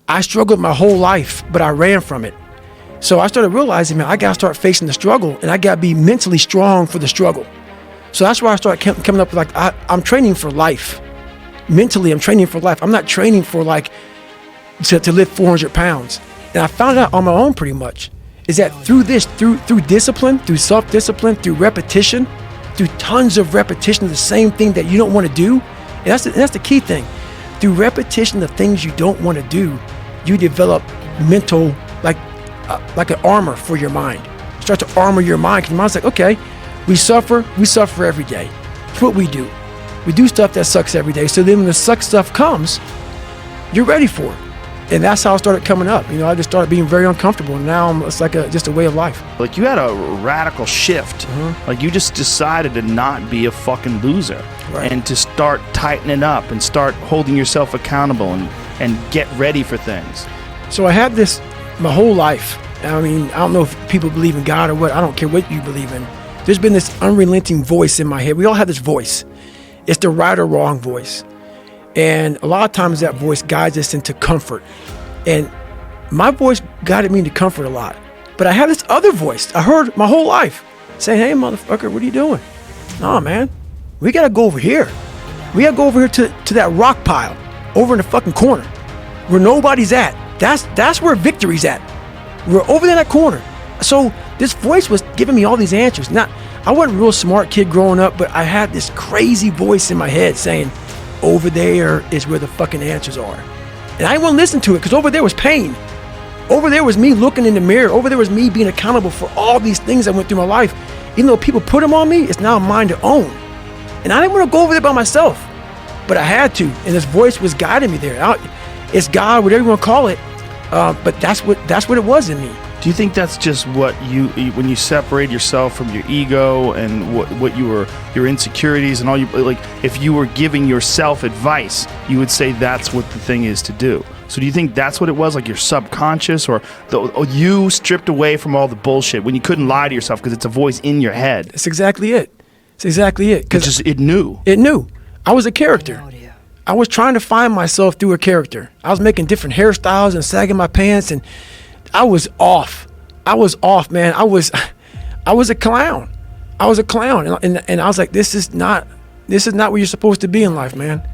I struggled my whole life, but I ran from it. So I started realizing, man, I got to start facing the struggle, and I got to be mentally strong for the struggle. So that's why I started coming up with I'm training for life. Mentally, I'm training for life. I'm not training for to lift 400 pounds. And I found out on my own pretty much is that through discipline, through self-discipline, through repetition, through tons of repetition of the same thing that you don't want to do. And that's the key thing. Through repetition of things you don't want to do, you develop mental, like an armor for your mind. You start to armor your mind because your mind's like, okay, we suffer every day. It's what we do. We do stuff that sucks every day. So then when the suck stuff comes, you're ready for it. And that's how I started coming up. I just started being very uncomfortable. And now it's like just a way of life. Like you had a radical shift. Like you just decided to not be a fucking loser. Right. And to start tightening up and start holding yourself accountable and get ready for things. So I had this my whole life. I mean, I don't know if people believe in God or what. I don't care what you believe in. There's been this unrelenting voice in my head. We all have this voice. It's the right or wrong voice. And a lot of times that voice guides us into comfort. And my voice guided me into comfort a lot. But I had this other voice I heard my whole life saying, hey, motherfucker, what are you doing? No, man, we got to go over here. We got to go over here to that rock pile over in the fucking corner where nobody's at. That's where victory's at. We're over there in that corner. So this voice was giving me all these answers. Now, I wasn't a real smart kid growing up, but I had this crazy voice in my head saying, over there is where the fucking answers are. And I didn't want to listen to it because over there was pain. Over there was me looking in the mirror. Over there was me being accountable for all these things I went through my life. Even though people put them on me, it's now mine to own. And I didn't want to go over there by myself, but I had to. And this voice was guiding me there. It's God, whatever you want to call it. But that's what it was in me. Do you think that's just what when you separate yourself from your ego and what your insecurities and all if you were giving yourself advice, you would say that's what the thing is to do. So do you think that's what it was, like your subconscious or you stripped away from all the bullshit when you couldn't lie to yourself because it's a voice in your head? That's exactly it. It's exactly it. Because it knew. It knew. I was a character. I was trying to find myself through a character. I was making different hairstyles and sagging my pants, and I was off. Man. I was a clown. I was a clown, and I was like, this is not where you're supposed to be in life, man.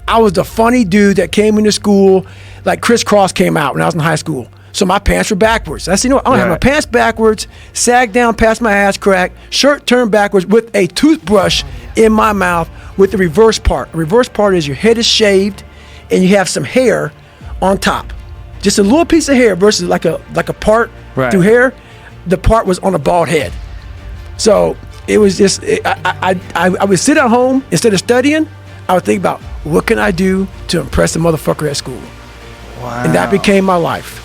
I was the funny dude that came into school, like Criss Cross came out when I was in high school. So my pants were backwards. I said, I'm gonna have my pants backwards, sag down past my ass crack, shirt turned backwards with a toothbrush in my mouth with the reverse part. The reverse part is your head is shaved and you have some hair on top. Just a little piece of hair versus like a part through hair. The part was on a bald head. So it was just, I would sit at home, instead of studying, I would think about what can I do to impress the motherfucker at school. Wow. And that became my life.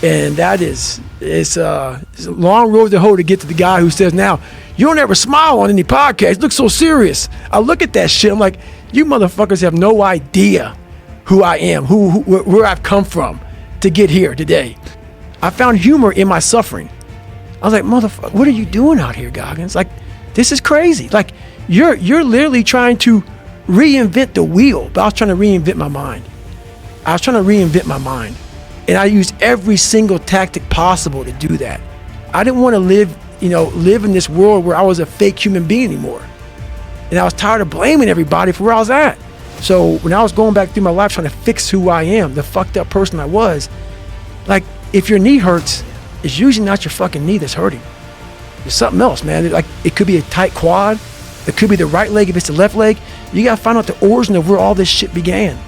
And that it's a long road to hoe to get to the guy who says, now, you don't ever smile on any podcast. You look so serious. I look at that shit. I'm like, you motherfuckers have no idea who I am, where I've come from to get here today. I found humor in my suffering. I was like, motherfucker, what are you doing out here, Goggins? Like, this is crazy. Like, you're literally trying to reinvent the wheel, but I was trying to reinvent my mind. And I used every single tactic possible to do that. I didn't want to live in this world where I was a fake human being anymore. And I was tired of blaming everybody for where I was at. So when I was going back through my life trying to fix who I am, the fucked up person I was, like, if your knee hurts, it's usually not your fucking knee that's hurting. It's something else, man. Like, it could be a tight quad. It could be the right leg if it's the left leg. You got to find out the origin of where all this shit began.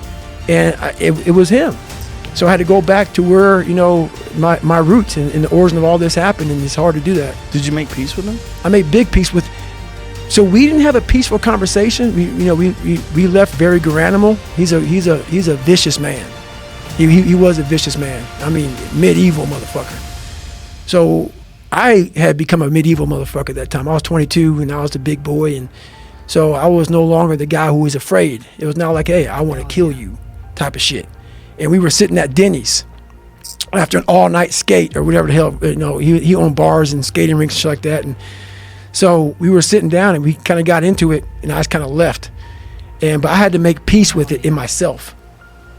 And it was him. So I had to go back to where, my roots and the origin of all this happened, and it's hard to do that. Did you make peace with him? I made big peace with. So we didn't have a peaceful conversation. We left very Garanimal. He's a vicious man. He was a vicious man. I mean, medieval motherfucker. So I had become a medieval motherfucker at that time. I was 22 and I was the big boy, and so I was no longer the guy who was afraid. It was now like, hey, I want to kill you type of shit. And we were sitting at Denny's after an all-night skate or whatever the hell, he owned bars and skating rinks and shit like that. And so we were sitting down and we kind of got into it, and I just kind of left. But I had to make peace with it in myself.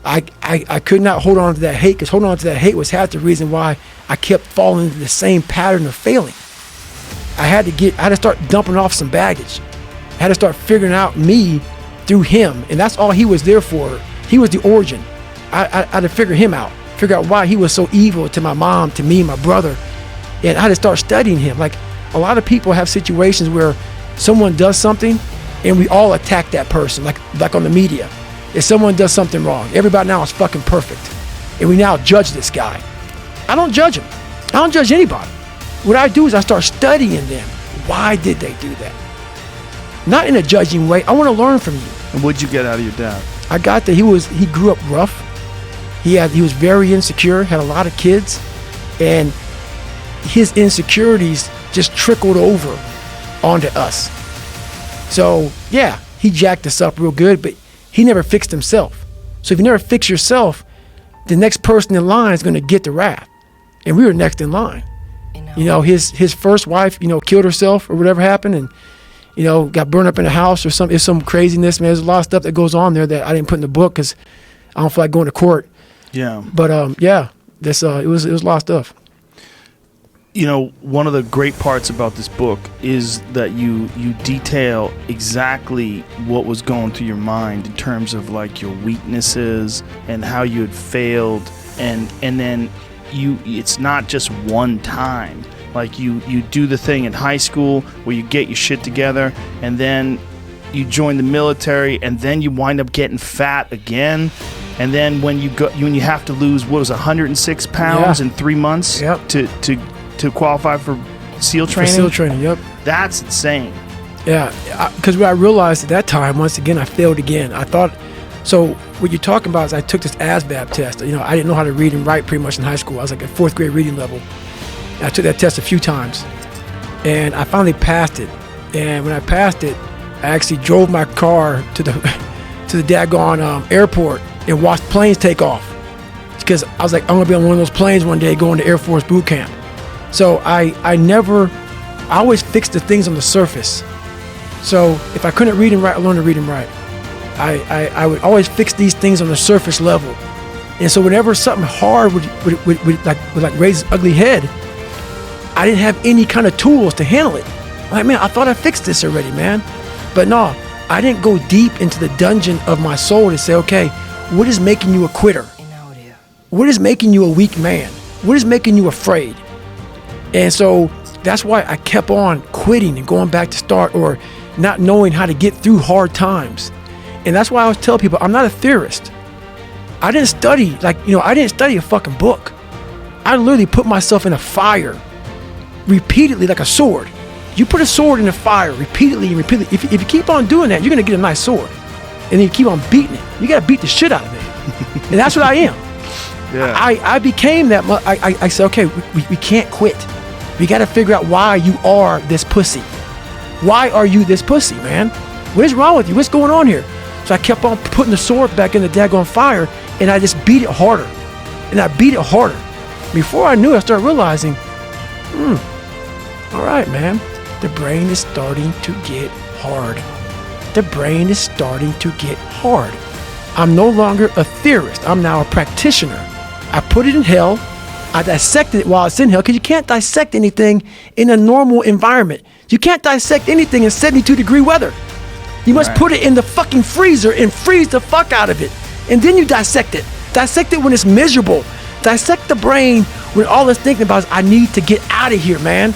I could not hold on to that hate, because holding on to that hate was half the reason why I kept falling into the same pattern of failing. I had to start dumping off some baggage. I had to start figuring out me through him, and that's all he was there for. He was the origin. I had to figure him out, figure out why he was so evil to my mom, to me, my brother, and I had to start studying him. Like, a lot of people have situations where someone does something, and we all attack that person, like on the media. If someone does something wrong, everybody now is fucking perfect, and we now judge this guy. I don't judge him. I don't judge anybody. What I do is I start studying them. Why did they do that? Not in a judging way. I want to learn from you. And what'd you get out of your dad? I got that he grew up rough. He was very insecure, had a lot of kids, and his insecurities just trickled over onto us. So yeah, he jacked us up real good, but he never fixed himself. So if you never fix yourself, the next person in line is going to get the wrath. And we were next in line. You know, his first wife, killed herself or whatever happened, and got burned up in the house or some craziness. Man, there's a lot of stuff that goes on there that I didn't put in the book because I don't feel like going to court. Yeah. But yeah, this it was a lot of stuff. One of the great parts about this book is that you detail exactly what was going through your mind in terms of like your weaknesses and how you had failed, and then it's not just one time. Like you do the thing in high school where you get your shit together, and then you join the military, and then you wind up getting fat again, and then when you have to lose 106 pounds in 3 months to qualify for SEAL training. For SEAL training, yep. That's insane. Yeah, because what I realized at that time, once again, I failed again. I thought, so what you're talking about is I took this ASVAB test. I didn't know how to read and write pretty much in high school. I was like at 4th grade reading level. And I took that test a few times, and I finally passed it. And when I passed it, I actually drove my car to the daggone airport and watched planes take off, because I was like, I'm gonna be on one of those planes one day going to Air Force boot camp. So I always fixed the things on the surface. So if I couldn't read and write, I learned to read and write. I would always fix these things on the surface level. And so whenever something hard would raise its ugly head, I didn't have any kind of tools to handle it. Like, man, I thought I fixed this already, man. But no, I didn't go deep into the dungeon of my soul to say, okay, what is making you a quitter? What is making you a weak man? What is making you afraid? And so that's why I kept on quitting and going back to start, or not knowing how to get through hard times. And that's why I always tell people, I'm not a theorist. I didn't study, I didn't study a fucking book. I literally put myself in a fire repeatedly, like a sword. You put a sword in the fire repeatedly and repeatedly. If you keep on doing that, you're going to get a nice sword. And then you keep on beating it. You got to beat the shit out of it. And that's what I am. Yeah. I became that. I said, okay, we can't quit. We got to figure out why you are this pussy. Why are you this pussy, man? What is wrong with you? What's going on here? So I kept on putting the sword back in the daggone fire, and I just beat it harder. And I beat it harder. Before I knew it, I started realizing, all right, man, the brain is starting to get hard. The brain is starting to get hard. I'm no longer a theorist. I'm now a practitioner. I put it in hell. I dissected it while it's in hell, because you can't dissect anything in a normal environment. You can't dissect anything in 72-degree weather. You must put it in the fucking freezer and freeze the fuck out of it. And then you dissect it. Dissect it when it's miserable. Dissect the brain when all it's thinking about is, I need to get out of here, man.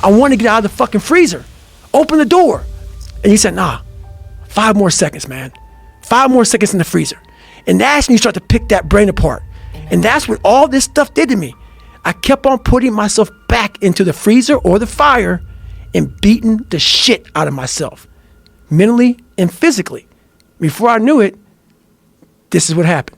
I want to get out of the fucking freezer. Open the door. And you said, nah, 5 more seconds, man. 5 more seconds in the freezer. And that's when you start to pick that brain apart. And that's what all this stuff did to me. I kept on putting myself back into the freezer or the fire and beating the shit out of myself, mentally and physically. Before I knew it, this is what happened.